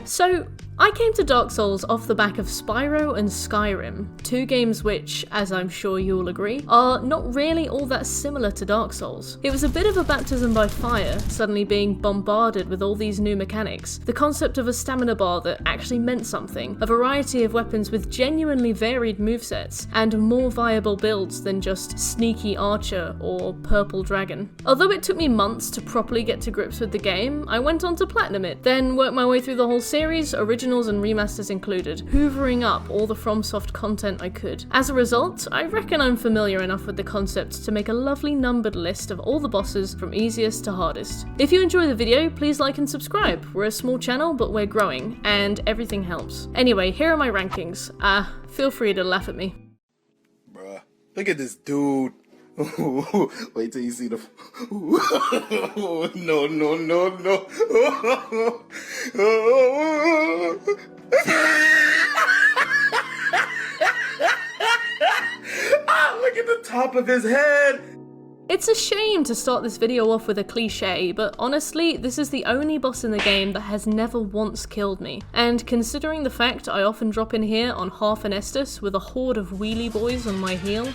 So, I came to Dark Souls off the back of Spyro and Skyrim, two games which, as I'm sure you'll agree, are not really all that similar to Dark Souls. It was a bit of a baptism by fire, suddenly being bombarded with all these new mechanics, the concept of a stamina bar that actually meant something, a variety of weapons with genuinely varied movesets, and more viable builds than just Sneaky Archer or Purple Dragon. Although it took me months to properly get to grips with the game, I went on to platinum it, then worked my way through the whole series, originals and remasters included, hoovering up all the FromSoft content I could. As a result, I reckon I'm familiar enough with the concept to make a lovely numbered list of all the bosses from easiest to hardest. If you enjoy the video, please like and subscribe. We're a small channel, but we're growing, and everything helps. Anyway, here are my rankings. Feel free to laugh at me. Bruh, look at this dude. Wait till you see the. No. Look at the top of his head. It's a shame to start this video off with a cliche, but honestly, this is the only boss in the game that has never once killed me. And considering the fact I often drop in here on half an Estus with a horde of wheelie boys on my heel,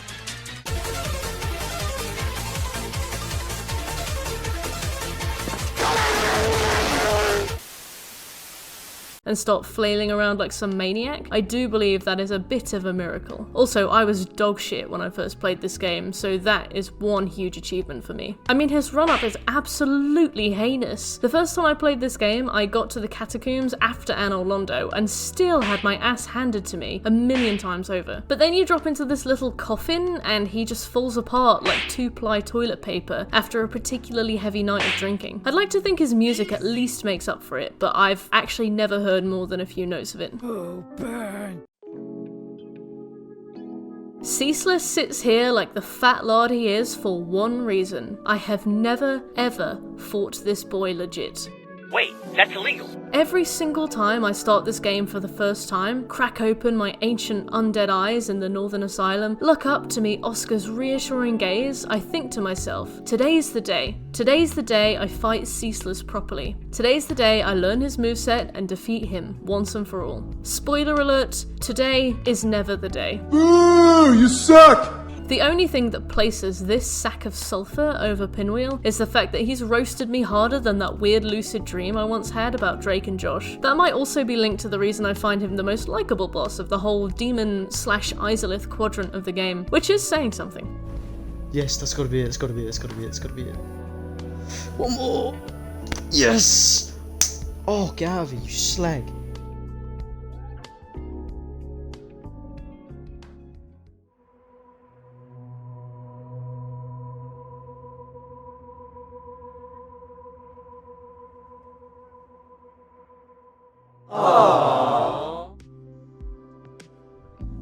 and start flailing around like some maniac, I do believe that is a bit of a miracle. Also, I was dog shit when I first played this game, so that is one huge achievement for me. I mean, his run-up is absolutely heinous. The first time I played this game, I got to the catacombs after Anor Londo, and still had my ass handed to me a million times over. But then you drop into this little coffin, and he just falls apart like 2-ply toilet paper after a particularly heavy night of drinking. I'd like to think his music at least makes up for it, but I've actually never heard more than a few notes of it. Oh, burn. Ceaseless sits here like the fat lard he is for one reason. I have never, ever fought this boy legit. Wait, that's illegal. Every single time I start this game for the first time, crack open my ancient undead eyes in the Northern Asylum, look up to meet Oscar's reassuring gaze, I think to myself, today's the day. Today's the day I fight Ceaseless properly. Today's the day I learn his moveset and defeat him once and for all. Spoiler alert, today is never the day. Boo! You suck! The only thing that places this sack of sulfur over Pinwheel is the fact that he's roasted me harder than that weird lucid dream I once had about Drake and Josh. That might also be linked to the reason I find him the most likable boss of the whole demon/Izalith quadrant of the game, which is saying something. Yes, that's gotta be it, it's gotta be it, it's gotta be it, it's gotta be it. One more! Yes! Oh, get out of it, you slag.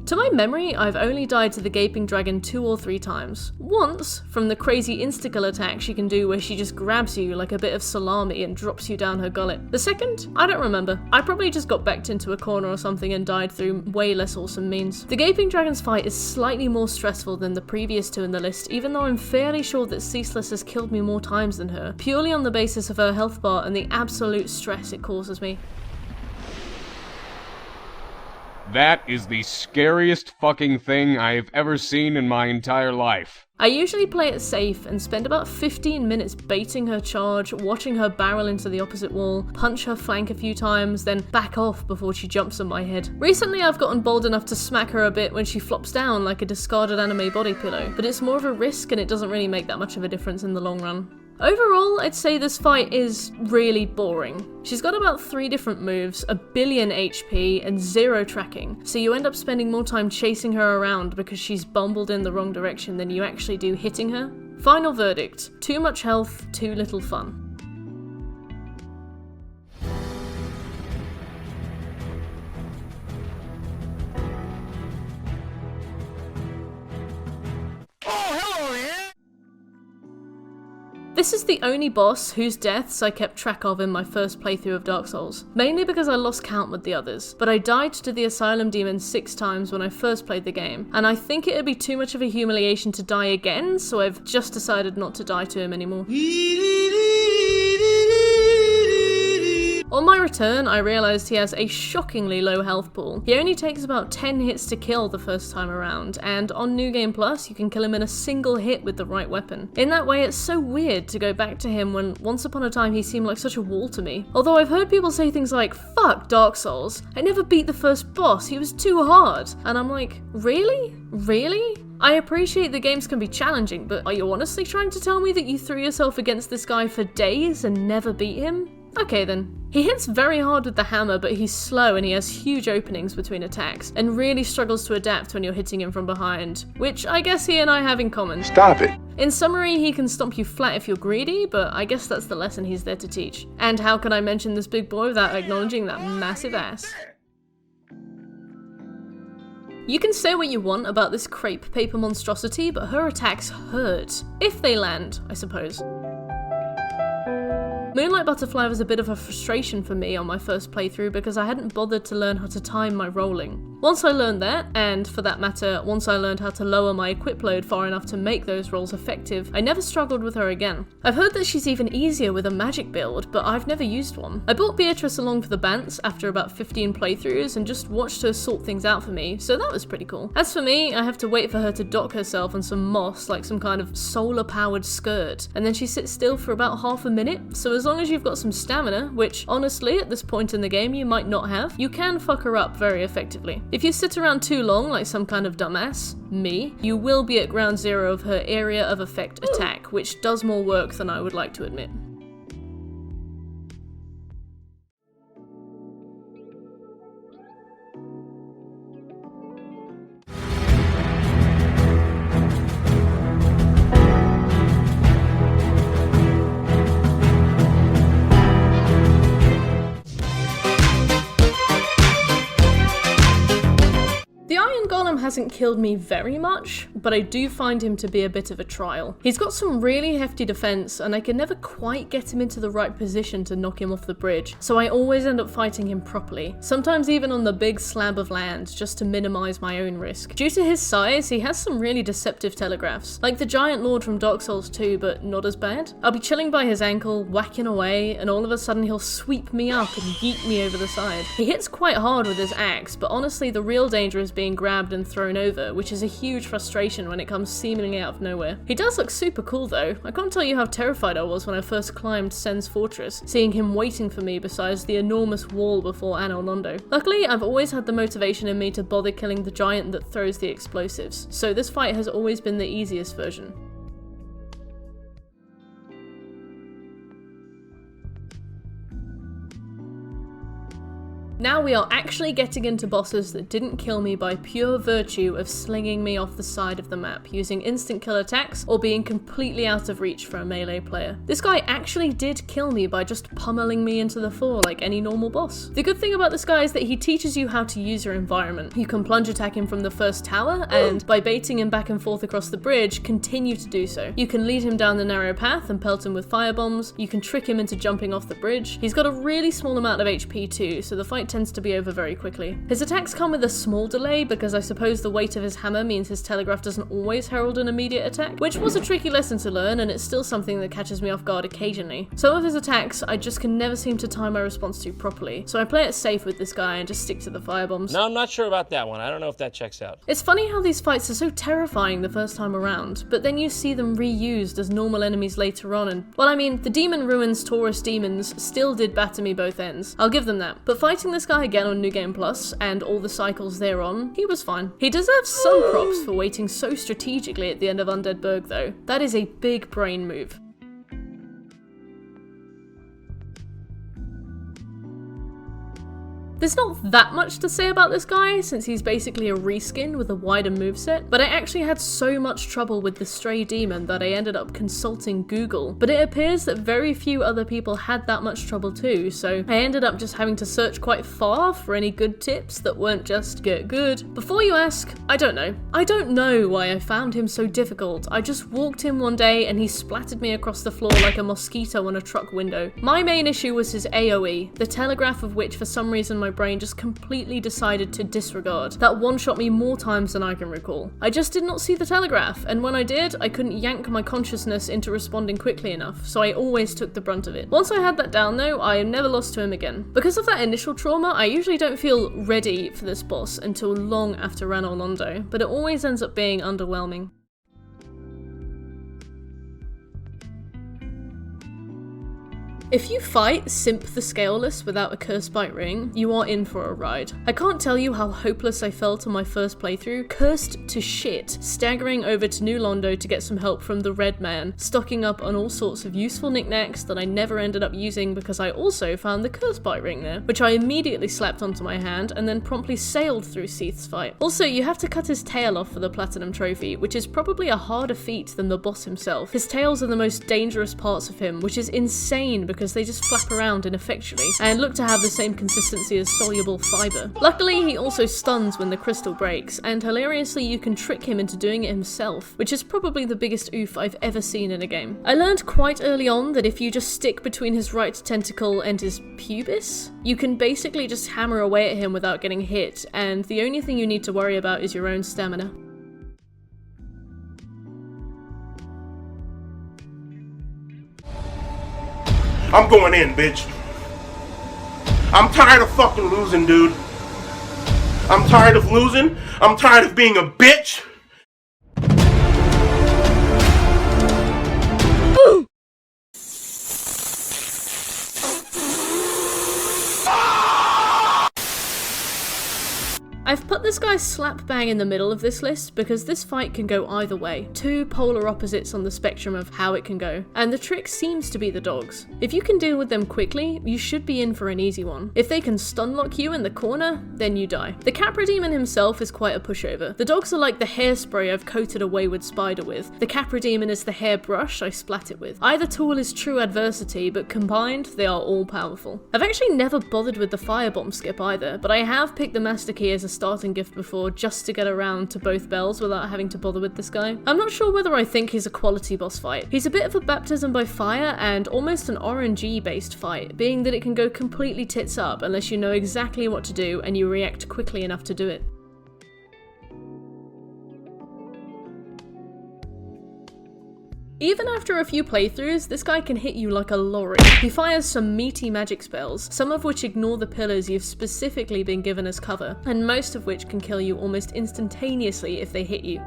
To my memory, I've only died to the Gaping Dragon 2 or 3 times. Once, from the crazy insta-kill attack she can do where she just grabs you like a bit of salami and drops you down her gullet. The second? I don't remember. I probably just got backed into a corner or something and died through way less awesome means. The Gaping Dragon's fight is slightly more stressful than the previous 2 in the list, even though I'm fairly sure that Ceaseless has killed me more times than her, purely on the basis of her health bar and the absolute stress it causes me. That is the scariest fucking thing I've ever seen in my entire life. I usually play it safe and spend about 15 minutes baiting her charge, watching her barrel into the opposite wall, punch her flank a few times, then back off before she jumps on my head. Recently I've gotten bold enough to smack her a bit when she flops down like a discarded anime body pillow, but it's more of a risk and it doesn't really make that much of a difference in the long run. Overall, I'd say this fight is really boring. She's got about 3 different moves, a billion HP, and 0 tracking, so you end up spending more time chasing her around because she's bumbled in the wrong direction than you actually do hitting her. Final verdict: too much health, too little fun. This is the only boss whose deaths I kept track of in my first playthrough of Dark Souls, mainly because I lost count with the others, but I died to the Asylum Demon 6 times when I first played the game, and I think it would be too much of a humiliation to die again, so I've just decided not to die to him anymore. On my return, I realised he has a shockingly low health pool. He only takes about 10 hits to kill the first time around, and on New Game Plus, you can kill him in a single hit with the right weapon. In that way, it's so weird to go back to him when once upon a time he seemed like such a wall to me. Although I've heard people say things like, "Fuck Dark Souls, I never beat the first boss, he was too hard." And I'm like, really? Really? I appreciate the games can be challenging, but are you honestly trying to tell me that you threw yourself against this guy for days and never beat him? Okay then. He hits very hard with the hammer, but he's slow and he has huge openings between attacks, and really struggles to adapt when you're hitting him from behind, which I guess he and I have in common. Stop it. In summary, he can stomp you flat if you're greedy, but I guess that's the lesson he's there to teach. And how can I mention this big boy without acknowledging that massive ass? You can say what you want about this crepe paper monstrosity, but her attacks hurt. If they land, I suppose. Moonlight Butterfly was a bit of a frustration for me on my first playthrough because I hadn't bothered to learn how to time my rolling. Once I learned that, and for that matter, once I learned how to lower my equip load far enough to make those rolls effective, I never struggled with her again. I've heard that she's even easier with a magic build, but I've never used one. I brought Beatrice along for the bants after about 15 playthroughs and just watched her sort things out for me, so that was pretty cool. As for me, I have to wait for her to dock herself on some moss like some kind of solar-powered skirt, and then she sits still for about half a minute, so as long as you've got some stamina, which honestly at this point in the game you might not have, you can fuck her up very effectively. If you sit around too long like some kind of dumbass, me, you will be at ground zero of her area of effect attack, which does more work than I would like to admit. Golem hasn't killed me very much, but I do find him to be a bit of a trial. He's got some really hefty defense, and I can never quite get him into the right position to knock him off the bridge, so I always end up fighting him properly, sometimes even on the big slab of land, just to minimize my own risk. Due to his size, he has some really deceptive telegraphs, like the Giant Lord from Dark Souls 2, but not as bad. I'll be chilling by his ankle, whacking away, and all of a sudden he'll sweep me up and yeet me over the side. He hits quite hard with his axe, but honestly the real danger is being grabbed and thrown over, which is a huge frustration when it comes seemingly out of nowhere. He does look super cool though. I can't tell you how terrified I was when I first climbed Sen's fortress, seeing him waiting for me beside the enormous wall before Anor Londo. Luckily, I've always had the motivation in me to bother killing the giant that throws the explosives, so this fight has always been the easiest version. Now we are actually getting into bosses that didn't kill me by pure virtue of slinging me off the side of the map, using instant kill attacks or being completely out of reach for a melee player. This guy actually did kill me by just pummeling me into the floor like any normal boss. The good thing about this guy is that he teaches you how to use your environment. You can plunge attack him from the first tower, and by baiting him back and forth across the bridge, continue to do so. You can lead him down the narrow path and pelt him with firebombs. You can trick him into jumping off the bridge. He's got a really small amount of HP too, so the fight tends to be over very quickly. His attacks come with a small delay because I suppose the weight of his hammer means his telegraph doesn't always herald an immediate attack, which was a tricky lesson to learn, and it's still something that catches me off guard occasionally. Some of his attacks I just can never seem to time my response to properly, so I play it safe with this guy and just stick to the firebombs. No, I'm not sure about that one. I don't know if that checks out. It's funny how these fights are so terrifying the first time around, but then you see them reused as normal enemies later on, and well, I mean, the Demon Ruins Taurus demons still did batter me both ends. I'll give them that. But fighting this guy again on New Game Plus, and all the cycles thereon, he was fine. He deserves some props for waiting so strategically at the end of Undead Burg though. That is a big brain move. There's not that much to say about this guy, since he's basically a reskin with a wider moveset, but I actually had so much trouble with the Stray Demon that I ended up consulting Google, but it appears that very few other people had that much trouble too, so I ended up just having to search quite far for any good tips that weren't just get good. Before you ask, I don't know. I don't know why I found him so difficult. I just walked in one day and he splattered me across the floor like a mosquito on a truck window. My main issue was his AoE, the telegraph of which for some reason my brain just completely decided to disregard. That one-shot me more times than I can recall. I just did not see the telegraph, and when I did, I couldn't yank my consciousness into responding quickly enough, so I always took the brunt of it. Once I had that down though, I never lost to him again. Because of that initial trauma, I usually don't feel ready for this boss until long after Ranol Londo, but it always ends up being underwhelming. If you fight Seath the Scaleless without a Curse Bite ring, you are in for a ride. I can't tell you how hopeless I felt on my first playthrough, cursed to shit, staggering over to New Londo to get some help from the Red Man, stocking up on all sorts of useful knickknacks that I never ended up using because I also found the Curse Bite ring there, which I immediately slapped onto my hand and then promptly sailed through Seath's fight. Also, you have to cut his tail off for the Platinum Trophy, which is probably a harder feat than the boss himself. His tails are the most dangerous parts of him, which is insane because they just flap around ineffectually and look to have the same consistency as soluble fiber. Luckily, he also stuns when the crystal breaks, and hilariously you can trick him into doing it himself, which is probably the biggest oof I've ever seen in a game. I learned quite early on that if you just stick between his right tentacle and his pubis, you can basically just hammer away at him without getting hit, and the only thing you need to worry about is your own stamina. I'm going in, bitch. I'm tired of fucking losing, dude. I'm tired of losing. I'm tired of being a bitch. I've put this guy slap bang in the middle of this list because this fight can go either way, two polar opposites on the spectrum of how it can go, and the trick seems to be the dogs. If you can deal with them quickly, you should be in for an easy one. If they can stun lock you in the corner, then you die. The Capra Demon himself is quite a pushover. The dogs are like the hairspray I've coated a wayward spider with. The Capra Demon is the hairbrush I splat it with. Either tool is true adversity, but combined, they are all powerful. I've actually never bothered with the firebomb skip either, but I have picked the Master Key as a starting gift before just to get around to both bells without having to bother with this guy. I'm not sure whether I think he's a quality boss fight. He's a bit of a baptism by fire and almost an RNG based fight, being that it can go completely tits up unless you know exactly what to do and you react quickly enough to do it. Even after a few playthroughs, this guy can hit you like a lorry. He fires some meaty magic spells, some of which ignore the pillars you've specifically been given as cover, and most of which can kill you almost instantaneously if they hit you.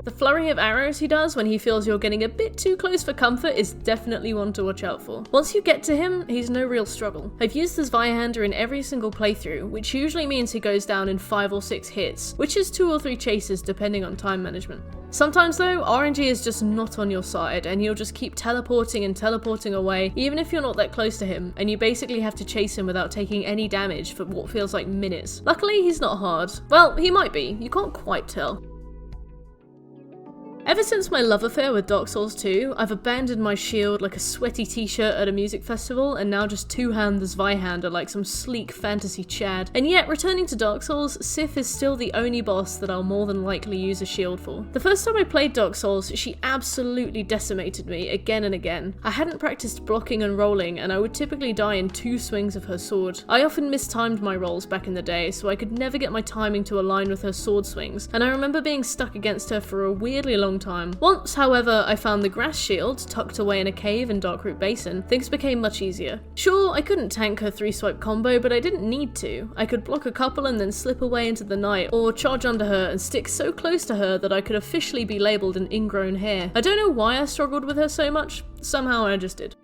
The flurry of arrows he does when he feels you're getting a bit too close for comfort is definitely one to watch out for. Once you get to him, he's no real struggle. I've used this Zweihander in every single playthrough, which usually means he goes down in 5 or 6 hits, which is 2 or 3 chases depending on time management. Sometimes though, RNG is just not on your side, and he'll just keep teleporting and teleporting away, even if you're not that close to him, and you basically have to chase him without taking any damage for what feels like minutes. Luckily, he's not hard. Well, he might be, you can't quite tell. Ever since my love affair with Dark Souls 2, I've abandoned my shield like a sweaty t-shirt at a music festival and now just two-hand the Zweihander like some sleek fantasy chad. And yet, returning to Dark Souls, Sif is still the only boss that I'll more than likely use a shield for. The first time I played Dark Souls, she absolutely decimated me again and again. I hadn't practiced blocking and rolling, and I would typically die in 2 swings of her sword. I often mistimed my rolls back in the day, so I could never get my timing to align with her sword swings, and I remember being stuck against her for a weirdly long time. Once, however, I found the grass shield tucked away in a cave in Darkroot Basin, things became much easier. Sure, I couldn't tank her 3-swipe combo, but I didn't need to. I could block a couple and then slip away into the night, or charge under her and stick so close to her that I could officially be labelled an ingrown hair. I don't know why I struggled with her so much, somehow I just did.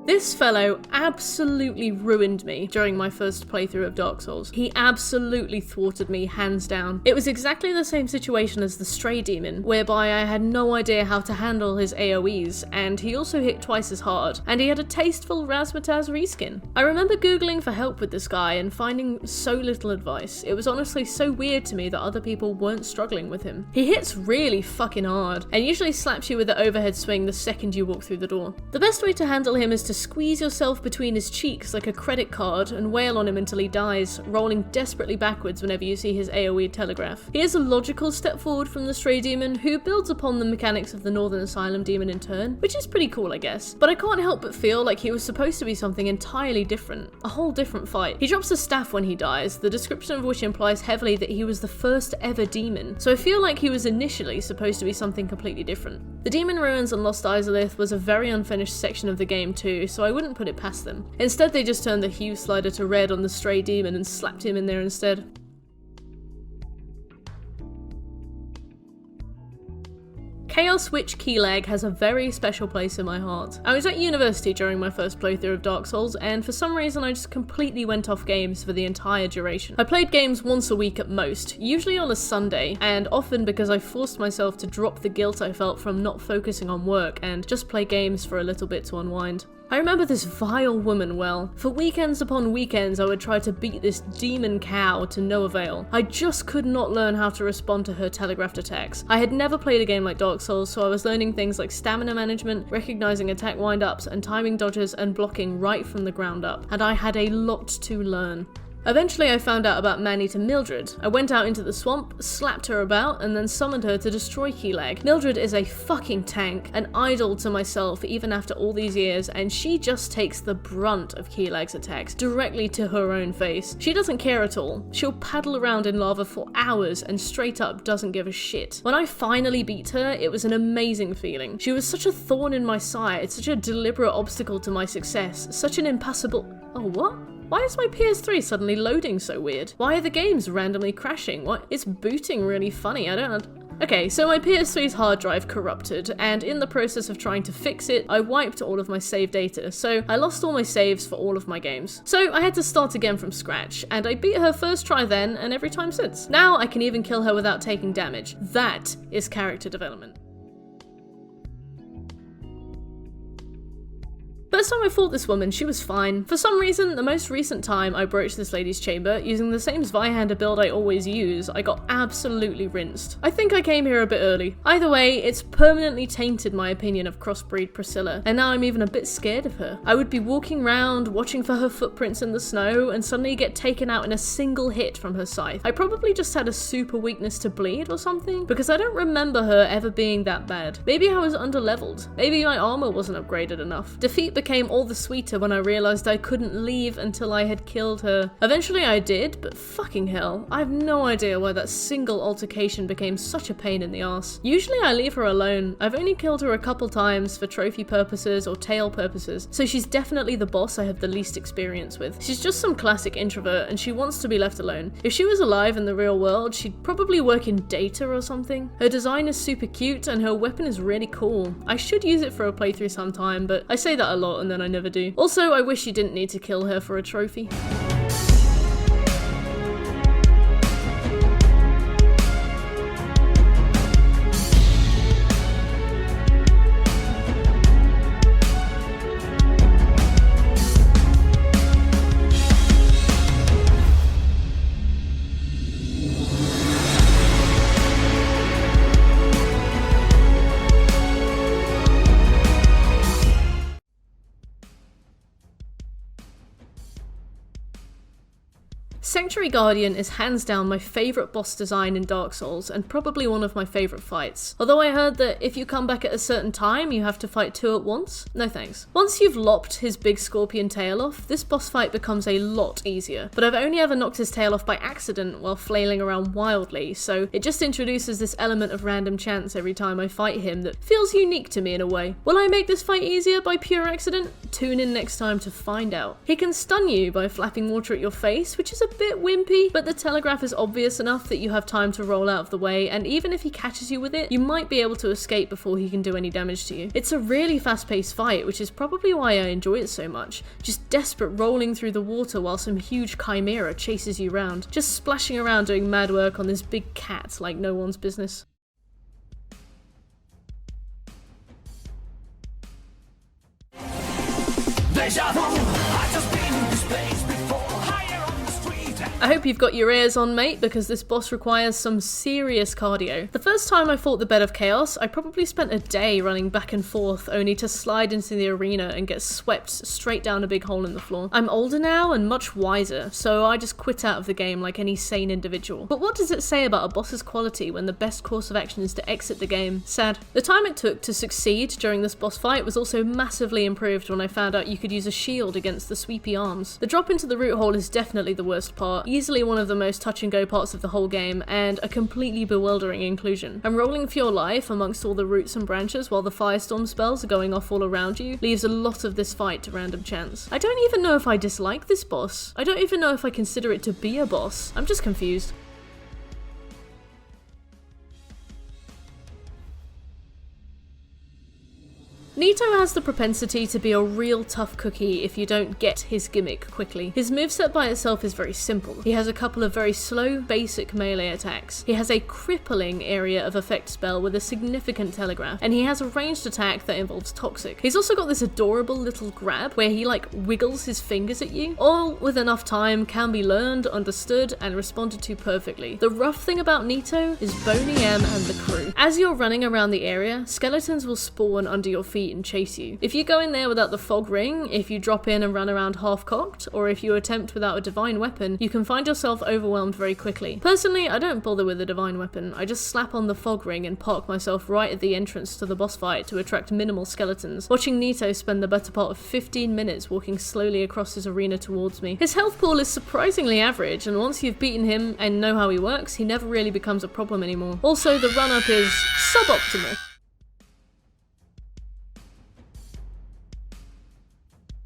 This fellow absolutely ruined me during my first playthrough of Dark Souls. He absolutely thwarted me, hands down. It was exactly the same situation as the Stray Demon, whereby I had no idea how to handle his AoEs, and he also hit twice as hard, and he had a tasteful Razzmatazz reskin. I remember googling for help with this guy and finding so little advice. It was honestly so weird to me that other people weren't struggling with him. He hits really fucking hard, and usually slaps you with the overhead swing the second you walk through the door. The best way to handle him is to squeeze yourself between his cheeks like a credit card and wail on him until he dies, rolling desperately backwards whenever you see his AoE telegraph. He is a logical step forward from the Stray Demon, who builds upon the mechanics of the Northern Asylum Demon in turn, which is pretty cool I guess, but I can't help but feel like he was supposed to be something entirely different, a whole different fight. He drops a staff when he dies, the description of which implies heavily that he was the first ever demon, so I feel like he was initially supposed to be something completely different. The Demon Ruins and Lost Izalith was a very unfinished section of the game too, so I wouldn't put it past them. Instead they just turned the hue slider to red on the Stray Demon and slapped him in there instead. Chaos Witch Quelaag has a very special place in my heart. I was at university during my first playthrough of Dark Souls, and for some reason I just completely went off games for the entire duration. I played games once a week at most, usually on a Sunday, and often because I forced myself to drop the guilt I felt from not focusing on work and just play games for a little bit to unwind. I remember this vile woman well. For weekends upon weekends I would try to beat this demon cow to no avail. I just could not learn how to respond to her telegraphed attacks. I had never played a game like Dark Souls, so I was learning things like stamina management, recognizing attack wind-ups, and timing dodges and blocking right from the ground up, and I had a lot to learn. Eventually I found out about Man-Eater Mildred. I went out into the swamp, slapped her about, and then summoned her to destroy Quelaag. Mildred is a fucking tank, an idol to myself even after all these years, and she just takes the brunt of Quelaag's attacks directly to her own face. She doesn't care at all. She'll paddle around in lava for hours and straight up doesn't give a shit. When I finally beat her, it was an amazing feeling. She was such a thorn in my side, such a deliberate obstacle to my success, such an impassable— oh, what? Why is my PS3 suddenly loading so weird? Why are the games randomly crashing? What? It's booting really funny, I don't— Okay, so my PS3's hard drive corrupted, and in the process of trying to fix it, I wiped all of my save data, so I lost all my saves for all of my games. So I had to start again from scratch, and I beat her first try then, and every time since. Now I can even kill her without taking damage. That is character development. First time I fought this woman, she was fine. For some reason, the most recent time I broached this lady's chamber, using the same Zweihander build I always use, I got absolutely rinsed. I think I came here a bit early. Either way, it's permanently tainted my opinion of Crossbreed Priscilla, and now I'm even a bit scared of her. I would be walking around, watching for her footprints in the snow, and suddenly get taken out in a single hit from her scythe. I probably just had a super weakness to bleed or something, because I don't remember her ever being that bad. Maybe I was underleveled. Maybe my armor wasn't upgraded enough. Defeat became all the sweeter when I realized I couldn't leave until I had killed her. Eventually I did, but fucking hell, I have no idea why that single altercation became such a pain in the arse. Usually I leave her alone. I've only killed her a couple times for trophy purposes or tail purposes, so she's definitely the boss I have the least experience with. She's just some classic introvert and she wants to be left alone. If she was alive in the real world, she'd probably work in data or something. Her design is super cute and her weapon is really cool. I should use it for a playthrough sometime, but I say that a lot and then I never do. Also, I wish you didn't need to kill her for a trophy. Sanctuary Guardian is hands down my favourite boss design in Dark Souls, and probably one of my favourite fights. Although I heard that if you come back at a certain time, you have to fight two at once. No thanks. Once you've lopped his big scorpion tail off, this boss fight becomes a lot easier. But I've only ever knocked his tail off by accident while flailing around wildly, so it just introduces this element of random chance every time I fight him that feels unique to me in a way. Will I make this fight easier by pure accident? Tune in next time to find out. He can stun you by flapping water at your face, which is a bit weird wimpy, but the telegraph is obvious enough that you have time to roll out of the way, and even if he catches you with it, you might be able to escape before he can do any damage to you. It's a really fast-paced fight, which is probably why I enjoy it so much. Just desperate rolling through the water while some huge chimera chases you around, just splashing around doing mad work on this big cat like no one's business. I hope you've got your ears on, mate, because this boss requires some serious cardio. The first time I fought the Bed of Chaos, I probably spent a day running back and forth only to slide into the arena and get swept straight down a big hole in the floor. I'm older now and much wiser, so I just quit out of the game like any sane individual. But what does it say about a boss's quality when the best course of action is to exit the game? Sad. The time it took to succeed during this boss fight was also massively improved when I found out you could use a shield against the sweepy arms. The drop into the root hole is definitely the worst part, easily one of the most touch and go parts of the whole game, and a completely bewildering inclusion. And rolling for your life amongst all the roots and branches while the firestorm spells are going off all around you leaves a lot of this fight to random chance. I don't even know if I dislike this boss. I don't even know if I consider it to be a boss. I'm just confused. Nito has the propensity to be a real tough cookie if you don't get his gimmick quickly. His moveset by itself is very simple. He has a couple of very slow, basic melee attacks. He has a crippling area of effect spell with a significant telegraph, and he has a ranged attack that involves toxic. He's also got this adorable little grab where he like wiggles his fingers at you. All with enough time can be learned, understood, and responded to perfectly. The rough thing about Nito is Boney M and the crew. As you're running around the area, skeletons will spawn under your feet and chase you. If you go in there without the fog ring, if you drop in and run around half-cocked, or if you attempt without a divine weapon, you can find yourself overwhelmed very quickly. Personally, I don't bother with a divine weapon. I just slap on the fog ring and park myself right at the entrance to the boss fight to attract minimal skeletons, watching Nito spend the better part of 15 minutes walking slowly across his arena towards me. His health pool is surprisingly average, and once you've beaten him and know how he works, he never really becomes a problem anymore. Also, the run-up is suboptimal.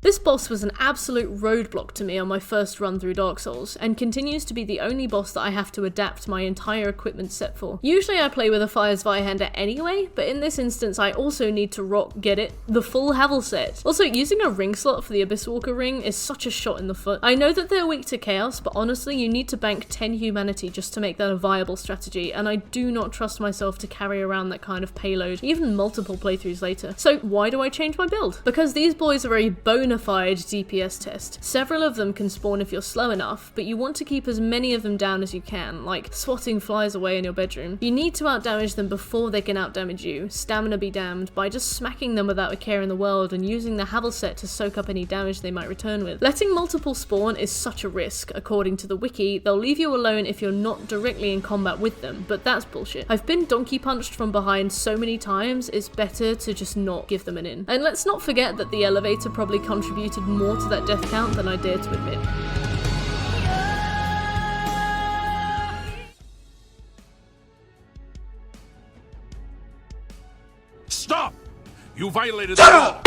This boss was an absolute roadblock to me on my first run through Dark Souls, and continues to be the only boss that I have to adapt my entire equipment set for. Usually I play with a Fire Zweihander anyway, but in this instance I also need to rock, get it, the full Havel set. Also, using a ring slot for the Abyss Walker ring is such a shot in the foot. I know that they're weak to chaos, but honestly you need to bank 10 humanity just to make that a viable strategy, and I do not trust myself to carry around that kind of payload, even multiple playthroughs later. So why do I change my build? Because these boys are a bona fide DPS test. Several of them can spawn if you're slow enough, but you want to keep as many of them down as you can, like swatting flies away in your bedroom. You need to outdamage them before they can outdamage you, stamina be damned, by just smacking them without a care in the world and using the Havel set to soak up any damage they might return with. Letting multiple spawn is such a risk. According to the wiki, they'll leave you alone if you're not directly in combat with them, but that's bullshit. I've been donkey punched from behind so many times, it's better to just not give them an in. And let's not forget that the elevator probably contributed more to that death count than I dare to admit. Stop! You violated the law!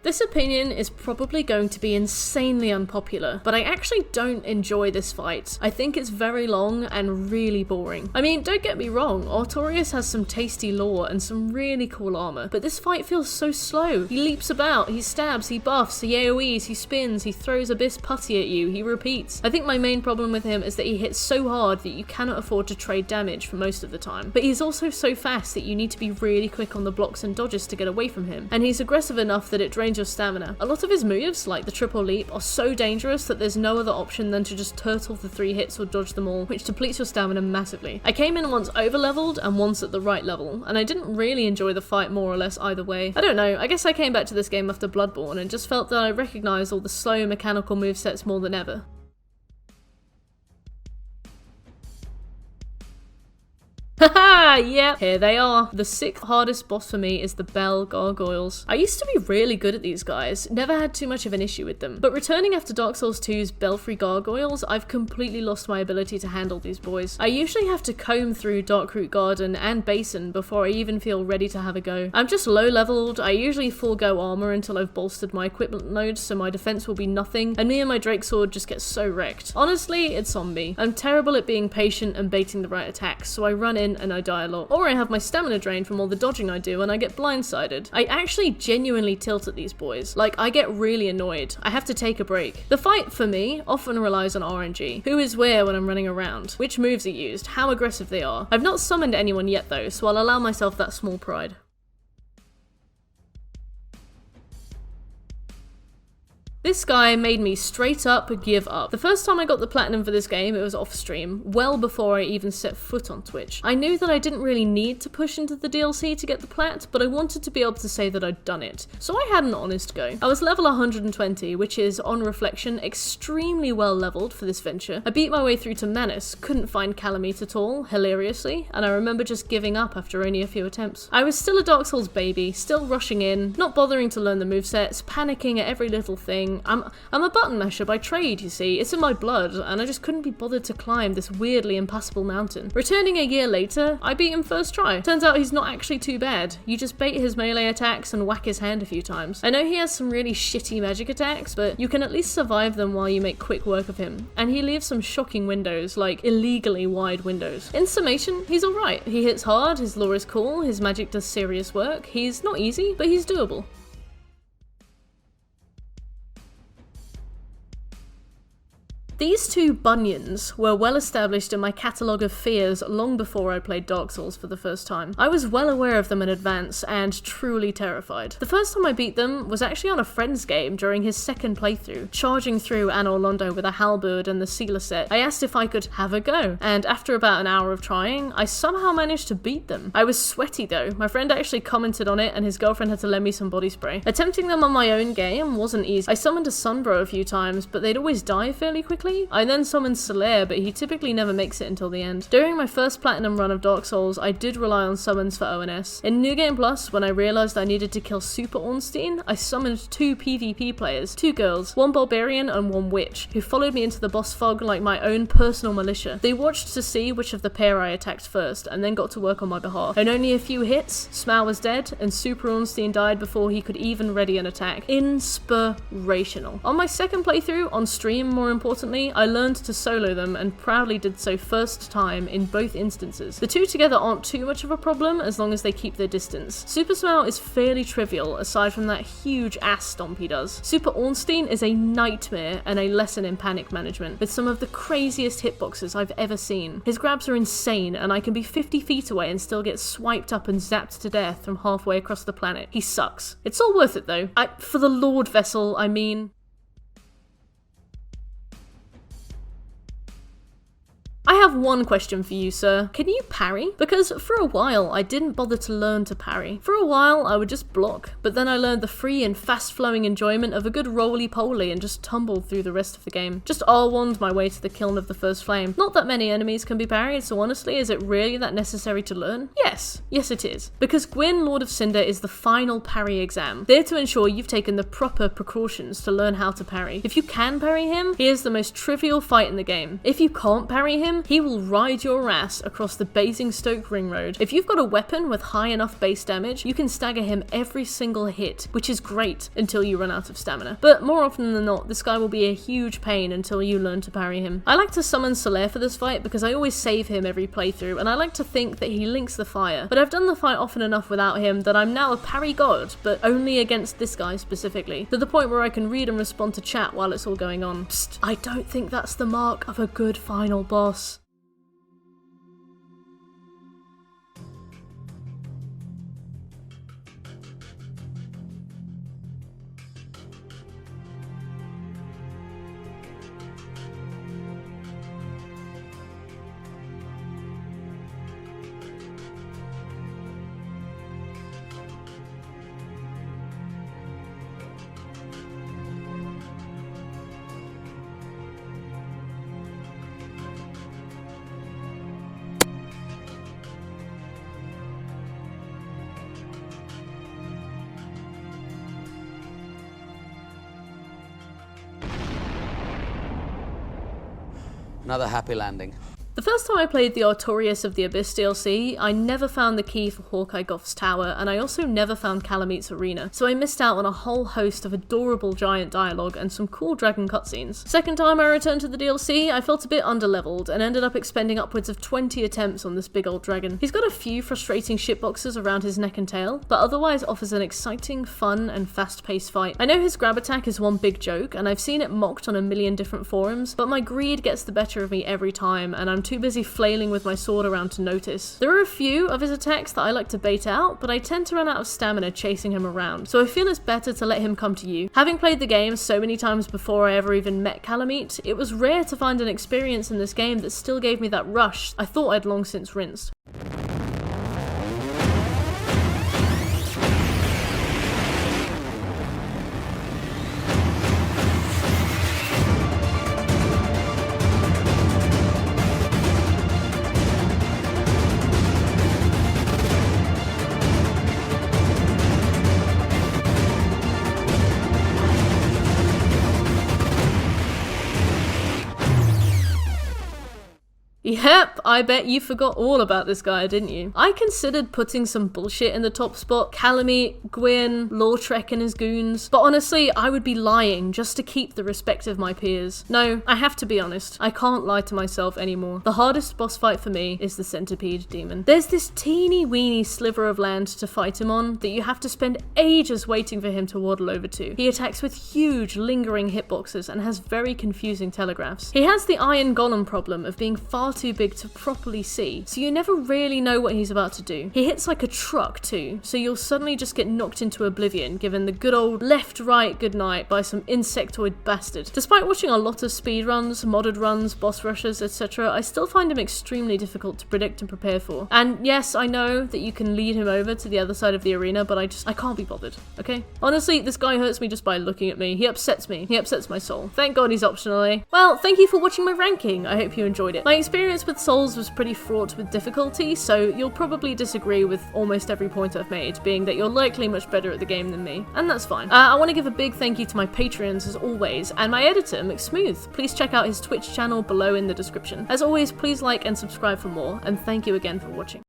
This opinion is probably going to be insanely unpopular, but I actually don't enjoy this fight. I think it's very long and really boring. I mean, don't get me wrong, Artorias has some tasty lore and some really cool armor, but this fight feels so slow. He leaps about, he stabs, he buffs, he AoEs, he spins, he throws abyss putty at you, he repeats. I think my main problem with him is that he hits so hard that you cannot afford to trade damage for most of the time, but he's also so fast that you need to be really quick on the blocks and dodges to get away from him, and he's aggressive enough that it drains your stamina. A lot of his moves, like the triple leap, are so dangerous that there's no other option than to just turtle the 3 hits or dodge them all, which depletes your stamina massively. I came in once over leveled and once at the right level, and I didn't really enjoy the fight more or less either way. I don't know, I guess I came back to this game after Bloodborne and just felt that I recognised all the slow mechanical movesets more than ever. Haha, yeah, here they are. The 6th hardest boss for me is the Bell Gargoyles. I used to be really good at these guys, never had too much of an issue with them, but returning after Dark Souls 2's Belfry Gargoyles, I've completely lost my ability to handle these boys. I usually have to comb through Darkroot Garden and Basin before I even feel ready to have a go. I'm just low leveled, I usually forego armor until I've bolstered my equipment load so my defense will be nothing, and me and my Drake Sword just get so wrecked. Honestly, it's on me. I'm terrible at being patient and baiting the right attacks, so I run in and I die a lot. Or I have my stamina drained from all the dodging I do and I get blindsided. I actually genuinely tilt at these boys. Like, I get really annoyed. I have to take a break. The fight, for me, often relies on RNG. Who is where when I'm running around? Which moves are used? How aggressive they are? I've not summoned anyone yet though, so I'll allow myself that small pride. This guy made me straight up give up. The first time I got the platinum for this game, it was off stream, well before I even set foot on Twitch. I knew that I didn't really need to push into the DLC to get the plat, but I wanted to be able to say that I'd done it. So I had an honest go. I was level 120, which is, on reflection, extremely well leveled for this venture. I beat my way through to Manus, couldn't find Kalameet at all, hilariously, and I remember just giving up after only a few attempts. I was still a Dark Souls baby, still rushing in, not bothering to learn the movesets, panicking at every little thing. I'm a button masher by trade, you see. It's in my blood, and I just couldn't be bothered to climb this weirdly impassable mountain. Returning a year later, I beat him first try. Turns out he's not actually too bad. You just bait his melee attacks and whack his hand a few times. I know he has some really shitty magic attacks, but you can at least survive them while you make quick work of him. And he leaves some shocking windows, like illegally wide windows. In summation, he's alright. He hits hard, his lore is cool, his magic does serious work. He's not easy, but he's doable. These two bunions were well established in my catalogue of fears long before I played Dark Souls for the first time. I was well aware of them in advance and truly terrified. The first time I beat them was actually on a friend's game during his second playthrough, charging through Anor Londo with a halberd and the sealer set. I asked if I could have a go, and after about an hour of trying, I somehow managed to beat them. I was sweaty though. My friend actually commented on it and his girlfriend had to lend me some body spray. Attempting them on my own game wasn't easy. I summoned a Sunbro a few times, but they'd always die fairly quickly. I then summoned Solaire, but he typically never makes it until the end. During my first platinum run of Dark Souls, I did rely on summons for ONS. In New Game Plus, when I realised I needed to kill Super Ornstein, I summoned 2 PvP players, 2 girls, 1 barbarian and 1 witch, who followed me into the boss fog like my own personal militia. They watched to see which of the pair I attacked first, and then got to work on my behalf. In only a few hits, Smough was dead, and Super Ornstein died before he could even ready an attack. Inspirational. On my second playthrough, on stream more importantly, I learned to solo them and proudly did so first time in both instances. The two together aren't too much of a problem as long as they keep their distance. Super Smough is fairly trivial aside from that huge ass stomp he does. Super Ornstein is a nightmare and a lesson in panic management, with some of the craziest hitboxes I've ever seen. His grabs are insane and I can be 50 feet away and still get swiped up and zapped to death from halfway across the planet. He sucks. It's all worth it though. For the Lord Vessel, I mean. I have one question for you, sir. Can you parry? Because for a while, I didn't bother to learn to parry. For a while, I would just block, but then I learned the free and fast-flowing enjoyment of a good roly-poly and just tumbled through the rest of the game. Just R1'd my way to the kiln of the first flame. Not that many enemies can be parried, so honestly, is it really that necessary to learn? Yes. Yes, it is. Because Gwyn, Lord of Cinder, is the final parry exam, there to ensure you've taken the proper precautions to learn how to parry. If you can parry him, he is the most trivial fight in the game. If you can't parry him, he will ride your ass across the Basingstoke Ring Road. If you've got a weapon with high enough base damage, you can stagger him every single hit, which is great until you run out of stamina. But more often than not, this guy will be a huge pain until you learn to parry him. I like to summon Solaire for this fight because I always save him every playthrough, and I like to think that he links the fire. But I've done the fight often enough without him that I'm now a parry god, but only against this guy specifically, to the point where I can read and respond to chat while it's all going on. Psst, I don't think that's the mark of a good final boss. Another happy landing. The first time I played the Artorias of the Abyss DLC, I never found the key for Hawkeye Goth's tower, and I also never found Kalameet's arena, so I missed out on a whole host of adorable giant dialogue and some cool dragon cutscenes. Second time I returned to the DLC, I felt a bit underleveled and ended up expending upwards of 20 attempts on this big old dragon. He's got a few frustrating shitboxes around his neck and tail, but otherwise offers an exciting, fun, and fast-paced fight. I know his grab attack is one big joke, and I've seen it mocked on a million different forums, but my greed gets the better of me every time, and I'm too busy flailing with my sword around to notice. There are a few of his attacks that I like to bait out, but I tend to run out of stamina chasing him around, so I feel it's better to let him come to you. Having played the game so many times before I ever even met Kalameet, it was rare to find an experience in this game that still gave me that rush I thought I'd long since rinsed. Yep, I bet you forgot all about this guy, didn't you? I considered putting some bullshit in the top spot, Kalameet, Gwyn, Lautrec and his goons, but honestly, I would be lying just to keep the respect of my peers. No, I have to be honest, I can't lie to myself anymore. The hardest boss fight for me is the Centipede Demon. There's this teeny weeny sliver of land to fight him on that you have to spend ages waiting for him to waddle over to. He attacks with huge, lingering hitboxes and has very confusing telegraphs. He has the Iron Golem problem of being far too big to properly see, so you never really know what he's about to do. He hits like a truck too, so you'll suddenly just get knocked into oblivion given the good old left-right goodnight by some insectoid bastard. Despite watching a lot of speedruns, modded runs, boss rushes, etc., I still find him extremely difficult to predict and prepare for. And yes, I know that you can lead him over to the other side of the arena, but I can't be bothered, okay? Honestly, this guy hurts me just by looking at me. He upsets me. He upsets my soul. Thank God he's optional, eh? Well, thank you for watching my ranking. I hope you enjoyed it. My experience with Souls was pretty fraught with difficulty, so you'll probably disagree with almost every point I've made, being that you're likely much better at the game than me, and that's fine. I want to give a big thank you to my Patreons as always, and my editor, McSmooth. Please check out his Twitch channel below in the description. As always, please like and subscribe for more, and thank you again for watching.